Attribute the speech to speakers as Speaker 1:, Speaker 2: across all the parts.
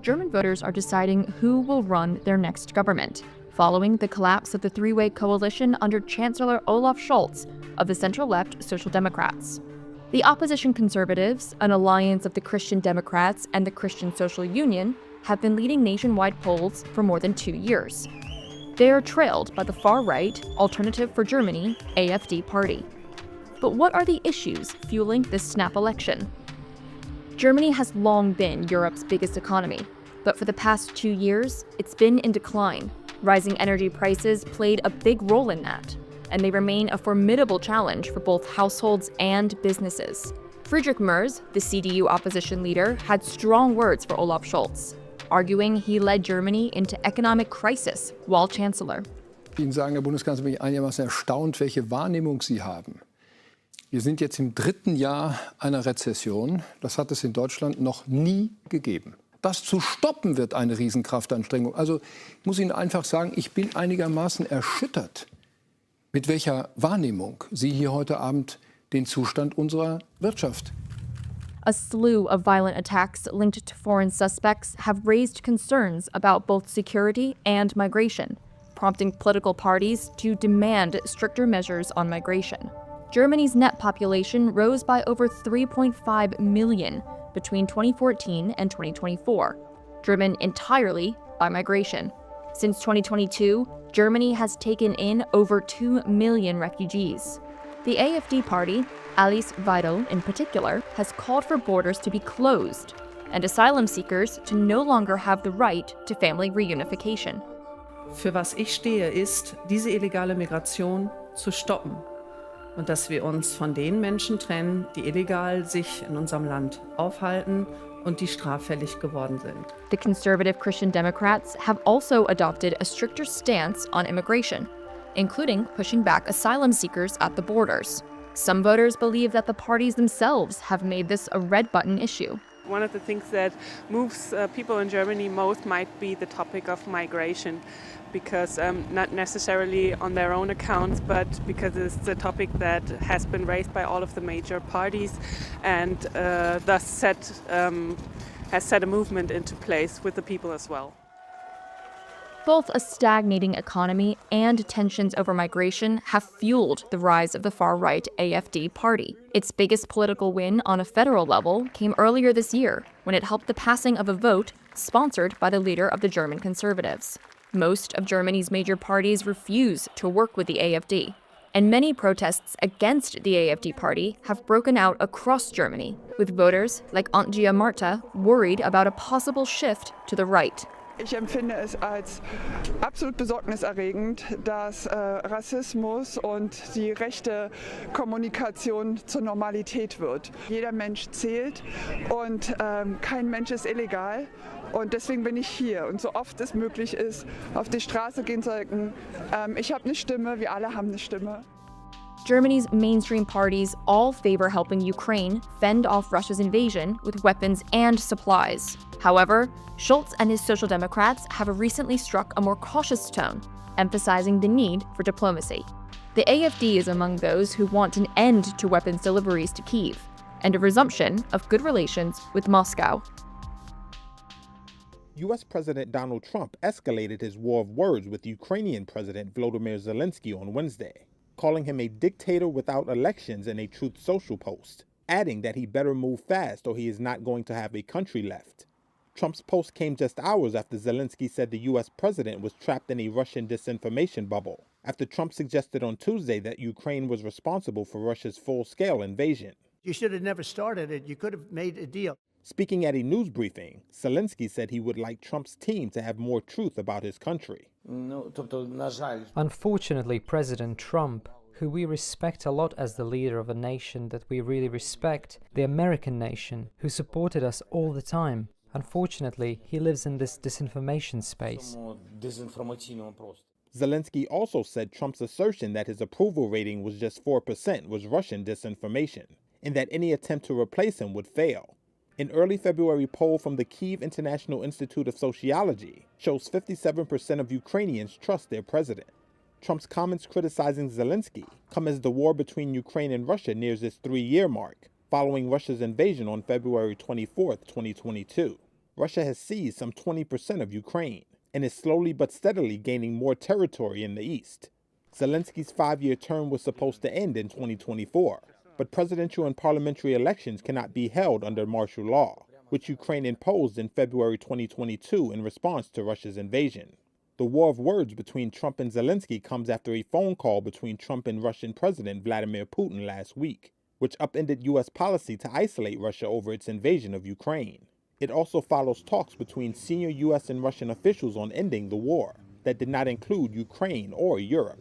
Speaker 1: German voters are deciding who will run their next government, following the collapse of the three-way coalition under Chancellor Olaf Scholz of the center-left Social Democrats. The opposition Conservatives, an alliance of the Christian Democrats and the Christian Social Union, have been leading nationwide polls for more than 2 years. They are trailed by the far-right Alternative for Germany, AfD party. But what are the issues fueling this snap election? Germany has long been Europe's biggest economy, but for the past 2 years, it's been in decline. Rising energy prices played a big role in that, and they remain a formidable challenge for both households and businesses. Friedrich Merz, the CDU opposition leader, had strong words for Olaf Scholz, arguing he led Germany into economic crisis while Chancellor.
Speaker 2: Ich Ihnen sagen, Herr Bundeskanzler, bin ich einigermaßen erstaunt, welche Wahrnehmung Sie haben. Wir sind jetzt im 3. Jahr einer Rezession. Das hat es in Deutschland noch nie gegeben. Das zu stoppen wird eine Riesenkraftanstrengung. Also ich muss Ihnen einfach sagen, ich bin einigermaßen erschüttert, mit welcher Wahrnehmung Sie hier heute Abend den Zustand unserer Wirtschaft.
Speaker 1: A slew of violent attacks linked to foreign suspects have raised concerns about both security and migration, prompting political parties to demand stricter measures on migration. Germany's net population rose by over 3.5 million between 2014 and 2024, driven entirely by migration. Since 2022, Germany has taken in over 2 million refugees. The AfD party, Alice Weidel in particular, has called for borders to be closed and asylum seekers to no longer have the right to family reunification.
Speaker 3: Für was ich stehe, ist, diese illegale Migration zu stoppen und dass wir uns von den Menschen trennen, die illegal sich in unserem Land aufhalten und die straffällig geworden sind.
Speaker 1: The conservative Christian Democrats have also adopted a stricter stance on immigration, including pushing back asylum seekers at the borders. Some voters believe that the parties themselves have made this a red-button issue.
Speaker 4: One of the things that moves people in Germany most might be the topic of migration, because not necessarily on their own accounts, but because it's a topic that has been raised by all of the major parties and thus has set a movement into place with the people as well.
Speaker 1: Both a stagnating economy and tensions over migration have fueled the rise of the far-right AfD party. Its biggest political win on a federal level came earlier this year, when it helped the passing of a vote sponsored by the leader of the German Conservatives. Most of Germany's major parties refuse to work with the AfD, and many protests against the AfD party have broken out across Germany, with voters like Antje Marta worried about a possible shift to the right.
Speaker 5: Ich empfinde es als absolut besorgniserregend, dass Rassismus und die rechte Kommunikation zur Normalität wird. Jeder Mensch zählt und kein Mensch ist illegal. Und deswegen bin ich hier und so oft es möglich ist, auf die Straße gehen sollten. Ich habe eine Stimme, wir alle haben eine Stimme.
Speaker 1: Germany's mainstream parties all favor helping Ukraine fend off Russia's invasion with weapons and supplies. However, Scholz and his Social Democrats have recently struck a more cautious tone, emphasizing the need for diplomacy. The AfD is among those who want an end to weapons deliveries to Kyiv and a resumption of good relations with Moscow.
Speaker 6: U.S. President Donald Trump escalated his war of words with Ukrainian President Volodymyr Zelenskiy on Wednesday, calling him a dictator without elections in a Truth Social post, adding that he better move fast or he is not going to have a country left. Trump's post came just hours after Zelensky said the U.S. president was trapped in a Russian disinformation bubble, after Trump suggested on Tuesday that Ukraine was responsible for Russia's full-scale invasion.
Speaker 7: You should have never started it. You could have made a deal.
Speaker 6: Speaking at a news briefing, Zelensky said he would like Trump's team to have more truth about his country.
Speaker 8: Unfortunately, President Trump, who we respect a lot as the leader of a nation that we really respect, the American nation, who supported us all the time, unfortunately, he lives in this disinformation space.
Speaker 6: Zelensky also said Trump's assertion that his approval rating was just 4% was Russian disinformation, and that any attempt to replace him would fail. An early February poll from the Kyiv International Institute of Sociology shows 57% of Ukrainians trust their president. Trump's comments criticizing Zelensky come as the war between Ukraine and Russia nears its 3-year mark, following Russia's invasion on February 24, 2022. Russia has seized some 20% of Ukraine and is slowly but steadily gaining more territory in the east. Zelenskyy's 5-year term was supposed to end in 2024, but presidential and parliamentary elections cannot be held under martial law, which Ukraine imposed in February 2022 in response to Russia's invasion. The war of words between Trump and Zelensky comes after a phone call between Trump and Russian President Vladimir Putin last week, which upended U.S. policy to isolate Russia over its invasion of Ukraine. It also follows talks between senior U.S. and Russian officials on ending the war that did not include Ukraine or Europe.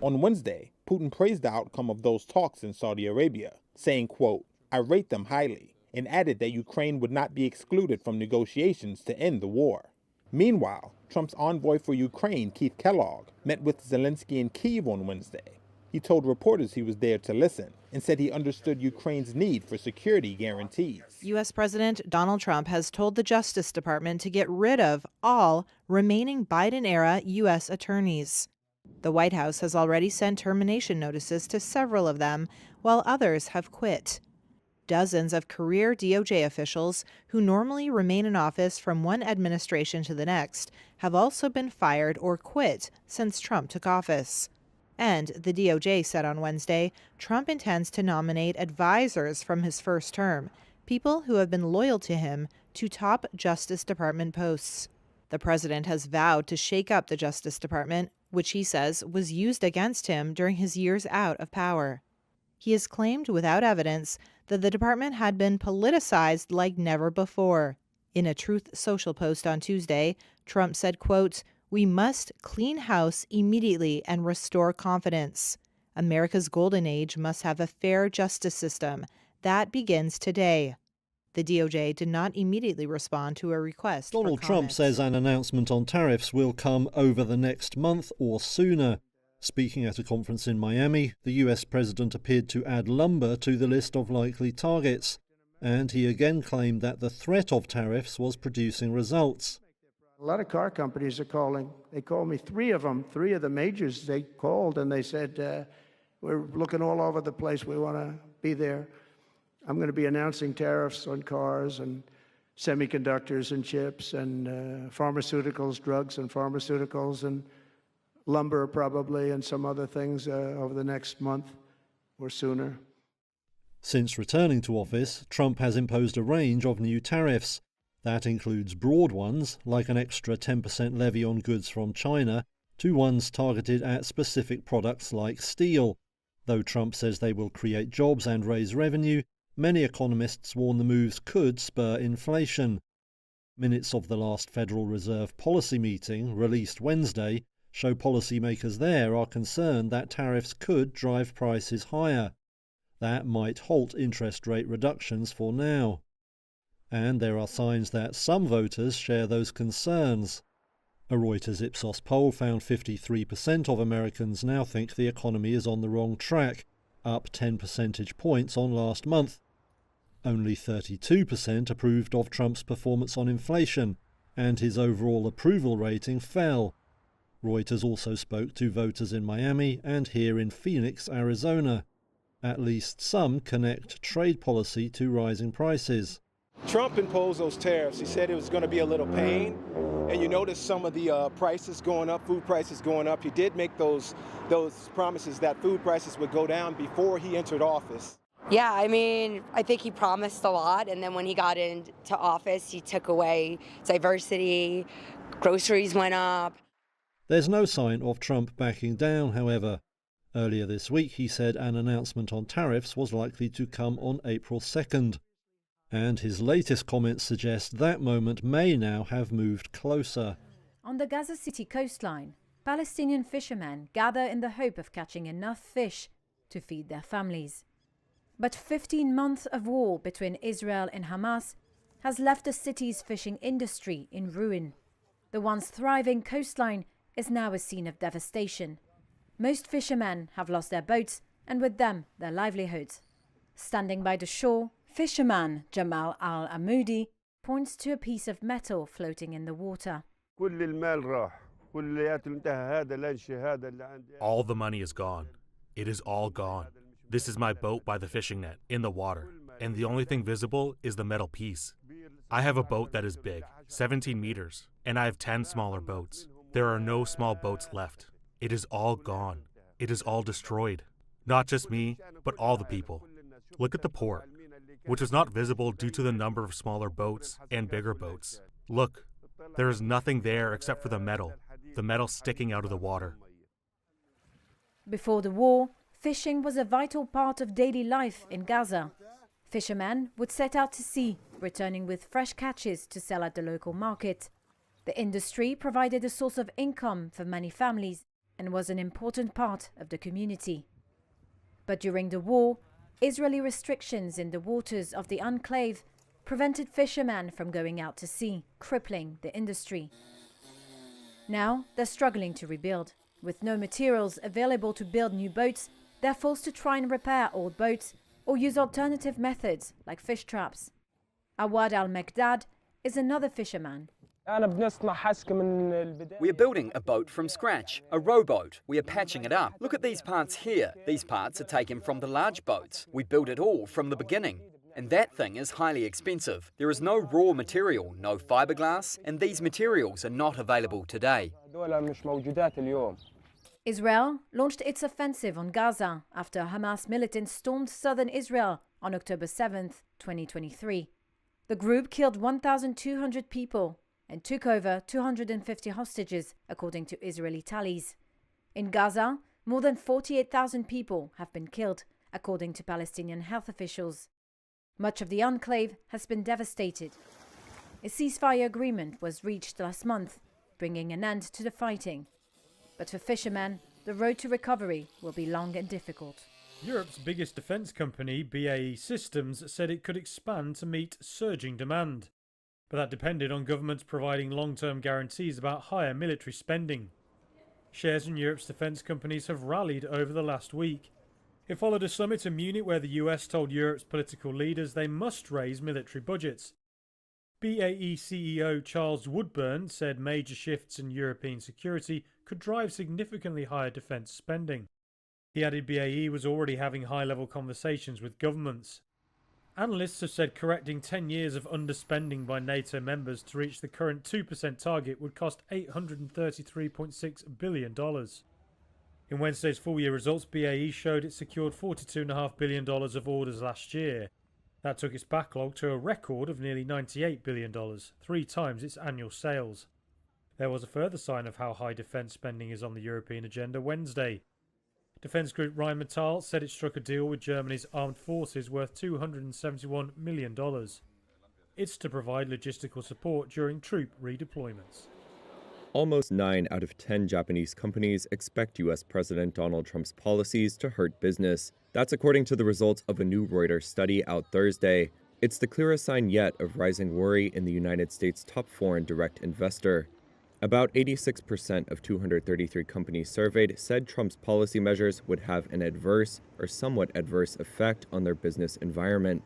Speaker 6: On Wednesday, Putin praised the outcome of those talks in Saudi Arabia, saying, quote, "I rate them highly," and added that Ukraine would not be excluded from negotiations to end the war. Meanwhile, Trump's envoy for Ukraine, Keith Kellogg, met with Zelensky in Kyiv on Wednesday. He told reporters he was there to listen and said he understood Ukraine's need for security guarantees.
Speaker 9: U.S. President Donald Trump has told the Justice Department to get rid of all remaining Biden-era U.S. attorneys. The White House has already sent termination notices to several of them, while others have quit. Dozens of career DOJ officials who normally remain in office from one administration to the next have also been fired or quit since Trump took office. And the DOJ said on Wednesday, Trump intends to nominate advisors from his first term, people who have been loyal to him, to top Justice Department posts. The president has vowed to shake up the Justice Department, which he says was used against him during his years out of power. He has claimed without evidence that the department had been politicized like never before. In a Truth Social post on Tuesday, Trump said, quote, "We must clean house immediately and restore confidence. America's golden age must have a fair justice system. That begins today." The DOJ did not immediately respond to a request.
Speaker 10: Donald Trump says an announcement on tariffs will come over the next month or sooner. Speaking at a conference in Miami, the US president appeared to add lumber to the list of likely targets, and he again claimed that the threat of tariffs was producing results.
Speaker 7: A lot of car companies are calling. They called me, three of the majors, they called and they said, we're looking all over the place. We want to be there. I'm going to be announcing tariffs on cars and semiconductors and chips and pharmaceuticals, drugs and pharmaceuticals and lumber probably and some other things over the next month or sooner.
Speaker 10: Since returning to office, Trump has imposed a range of new tariffs. That includes broad ones, like an extra 10% levy on goods from China, to ones targeted at specific products like steel. Though Trump says they will create jobs and raise revenue, many economists warn the moves could spur inflation. Minutes of the last Federal Reserve policy meeting, released Wednesday, show policymakers there are concerned that tariffs could drive prices higher. That might halt interest rate reductions for now. And there are signs that some voters share those concerns. A Reuters Ipsos poll found 53% of Americans now think the economy is on the wrong track, up 10 percentage points on last month. Only 32% approved of Trump's performance on inflation, and his overall approval rating fell. Reuters also spoke to voters in Miami and here in Phoenix, Arizona. At least some connect trade policy to rising prices.
Speaker 11: Trump imposed those tariffs. He said it was going to be a little pain, and you notice some of the prices going up, food prices going up. He did make those promises that food prices would go down before he entered office.
Speaker 12: Yeah, I mean, I think he promised a lot, and then when he got into office, he took away diversity, groceries went up.
Speaker 10: There's no sign of Trump backing down, however. Earlier this week, he said an announcement on tariffs was likely to come on April 2nd. And his latest comments suggest that moment may now have moved closer.
Speaker 13: On the Gaza City coastline, Palestinian fishermen gather in the hope of catching enough fish to feed their families. But 15 months of war between Israel and Hamas has left the city's fishing industry in ruin. The once thriving coastline is now a scene of devastation. Most fishermen have lost their boats and with them their livelihoods. Standing by the shore, fisherman Jamal Al-Amoudi points to a piece of metal floating in the water.
Speaker 14: All the money is gone. It is all gone. This is my boat by the fishing net, in the water, and the only thing visible is the metal piece. I have a boat that is big, 17 meters, and I have 10 smaller boats. There are no small boats left. It is all gone. It is all destroyed. Not just me, but all the people. Look at the port, which was not visible due to the number of smaller boats and bigger boats. Look, there is nothing there except for the metal sticking out of the water.
Speaker 13: Before the war, fishing was a vital part of daily life in Gaza. Fishermen would set out to sea, returning with fresh catches to sell at the local market. The industry provided a source of income for many families and was an important part of the community. But during the war, Israeli restrictions in the waters of the enclave prevented fishermen from going out to sea, crippling the industry. Now they're struggling to rebuild. With no materials available to build new boats, they're forced to try and repair old boats or use alternative methods like fish traps. Awad al-Mekdad is another fisherman.
Speaker 15: We are building a boat from scratch, a rowboat. We are patching it up. Look at these parts here. These parts are taken from the large boats. We build it all from the beginning. And that thing is highly expensive. There is no raw material, no fiberglass, and these materials are not available today.
Speaker 13: Israel launched its offensive on Gaza after Hamas militants stormed southern Israel on October 7th, 2023. The group killed 1,200 people and took over 250 hostages, according to Israeli tallies. In Gaza, more than 48,000 people have been killed, according to Palestinian health officials. Much of the enclave has been devastated. A ceasefire agreement was reached last month, bringing an end to the fighting. But for fishermen, the road to recovery will be long and difficult.
Speaker 16: Europe's biggest defence company, BAE Systems, said it could expand to meet surging demand. But that depended on governments providing long-term guarantees about higher military spending. Shares in Europe's defence companies have rallied over the last week. It followed a summit in Munich where the US told Europe's political leaders they must raise military budgets. BAE CEO Charles Woodburn said major shifts in European security could drive significantly higher defence spending. He added BAE was already having high-level conversations with governments. Analysts have said correcting 10 years of underspending by NATO members to reach the current 2% target would cost $833.6 billion. In Wednesday's full-year results, BAE showed it secured $42.5 billion of orders last year. That took its backlog to a record of nearly $98 billion, 3 times its annual sales. There was a further sign of how high defence spending is on the European agenda Wednesday. Defence group Rheinmetall said it struck a deal with Germany's armed forces worth $271 million. It's to provide logistical support during troop redeployments.
Speaker 17: Almost 9 out of 10 Japanese companies expect U.S. President Donald Trump's policies to hurt business. That's according to the results of a new Reuters study out Thursday. It's the clearest sign yet of rising worry in the United States' top foreign direct investor. About 86% of 233 companies surveyed said Trump's policy measures would have an adverse or somewhat adverse effect on their business environment.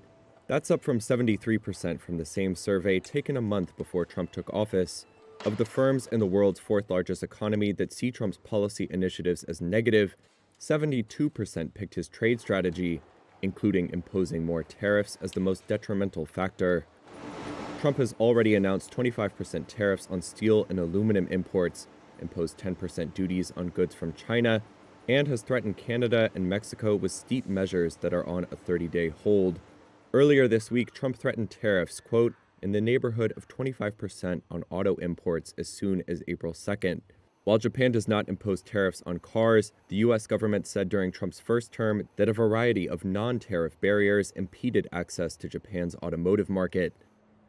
Speaker 17: That's up from 73% from the same survey taken a month before Trump took office. Of the firms in the world's 4th largest economy that see Trump's policy initiatives as negative, 72% picked his trade strategy, including imposing more tariffs as the most detrimental factor. Trump has already announced 25% tariffs on steel and aluminum imports, imposed 10% duties on goods from China, and has threatened Canada and Mexico with steep measures that are on a 30-day hold. Earlier this week, Trump threatened tariffs, quote, in the neighborhood of 25% on auto imports as soon as April 2nd. While Japan does not impose tariffs on cars, the U.S. government said during Trump's first term that a variety of non-tariff barriers impeded access to Japan's automotive market.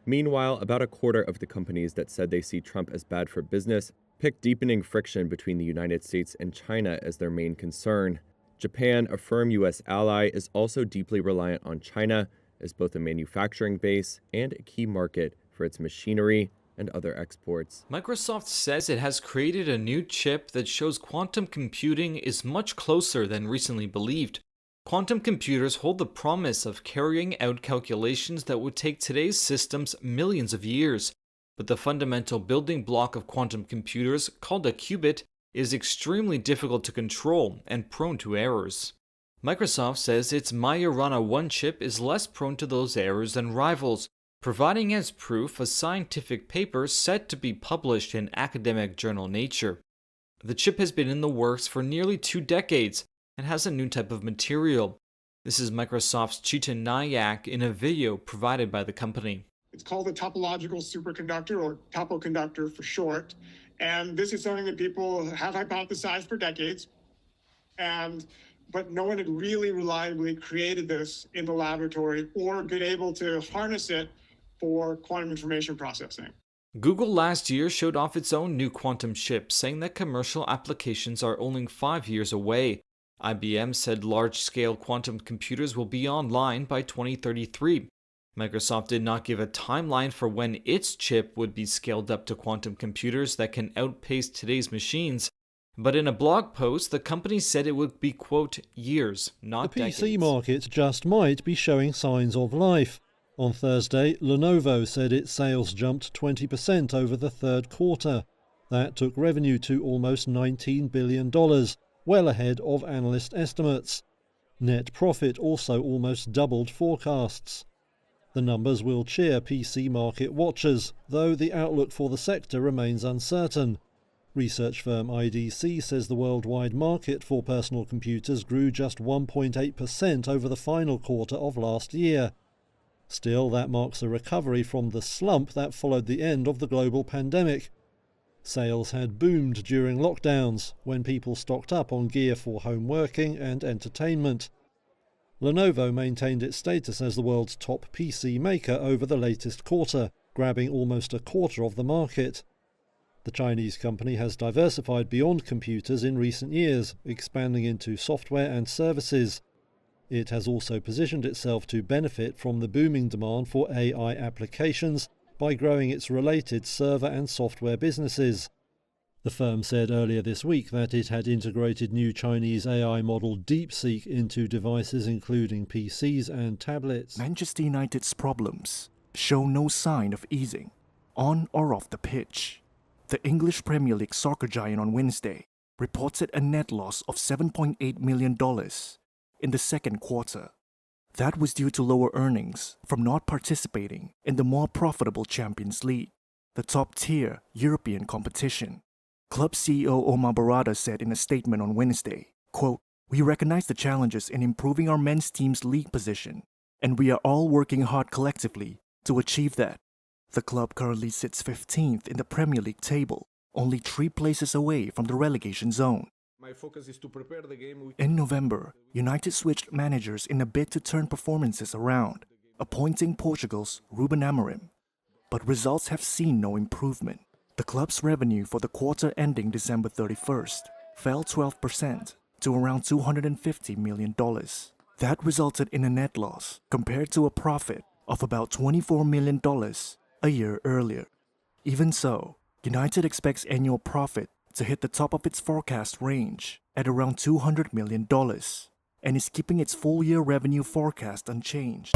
Speaker 17: Meanwhile, about a quarter of the companies that said they see Trump as bad for business picked deepening friction between the United States and China as their main concern. Japan, a firm U.S. ally, is also deeply reliant on China as both a manufacturing base and a key market for its machinery and other exports.
Speaker 18: Microsoft says it has created a new chip that shows quantum computing is much closer than recently believed. Quantum computers hold the promise of carrying out calculations that would take today's systems millions of years. But the fundamental building block of quantum computers, called a qubit, is extremely difficult to control and prone to errors. Microsoft says its Majorana 1 chip is less prone to those errors than rivals, providing as proof a scientific paper set to be published in academic journal Nature. The chip has been in the works for nearly 2 decades and has a new type of material. This is Microsoft's Chetan Nayak in a video provided by the company.
Speaker 19: It's called a topological superconductor, or topoconductor for short. And this is something that people have hypothesized for decades. But no one had really reliably created this in the laboratory or been able to harness it for quantum information processing.
Speaker 18: Google last year showed off its own new quantum chip, saying that commercial applications are only 5 years away. IBM said large-scale quantum computers will be online by 2033. Microsoft did not give a timeline for when its chip would be scaled up to quantum computers that can outpace today's machines. But in a blog post, the company said it would be, quote, years, not
Speaker 10: the
Speaker 18: decades.
Speaker 10: PC market just might be showing signs of life. On Thursday, Lenovo said its sales jumped 20% over the third quarter. That took revenue to almost $19 billion, well ahead of analyst estimates. Net profit also almost doubled forecasts. The numbers will cheer PC market watchers, though the outlook for the sector remains uncertain. Research firm IDC says the worldwide market for personal computers grew just 1.8% over the final quarter of last year. Still, that marks a recovery from the slump that followed the end of the global pandemic. Sales had boomed during lockdowns, when people stocked up on gear for home working and entertainment. Lenovo maintained its status as the world's top PC maker over the latest quarter, grabbing almost a quarter of the market. The Chinese company has diversified beyond computers in recent years, expanding into software and services. It has also positioned itself to benefit from the booming demand for AI applications by growing its related server and software businesses. The firm said earlier this week that it had integrated new Chinese AI model DeepSeek into devices including PCs and tablets.
Speaker 20: Manchester United's problems show no sign of easing, on or off the pitch. The English Premier League soccer giant on Wednesday reported a net loss of $7.8 million in the second quarter. That was due to lower earnings from not participating in the more profitable Champions League, the top-tier European competition. Club CEO Omar Barada said in a statement on Wednesday, quote, "We recognize the challenges in improving our men's team's league position, and we are all working hard collectively to achieve that." The club currently sits 15th in the Premier League table, only 3 places away from the relegation zone.
Speaker 11: My focus is to prepare the game.
Speaker 20: In November, United switched managers in a bid to turn performances around, appointing Portugal's Ruben Amorim. But results have seen no improvement. The club's revenue for the quarter ending December 31st fell 12% to around $250 million. That resulted in a net loss compared to a profit of about $24 million a year earlier. Even so, United expects annual profit to hit the top of its forecast range at around $200 million and is keeping its full-year revenue forecast unchanged.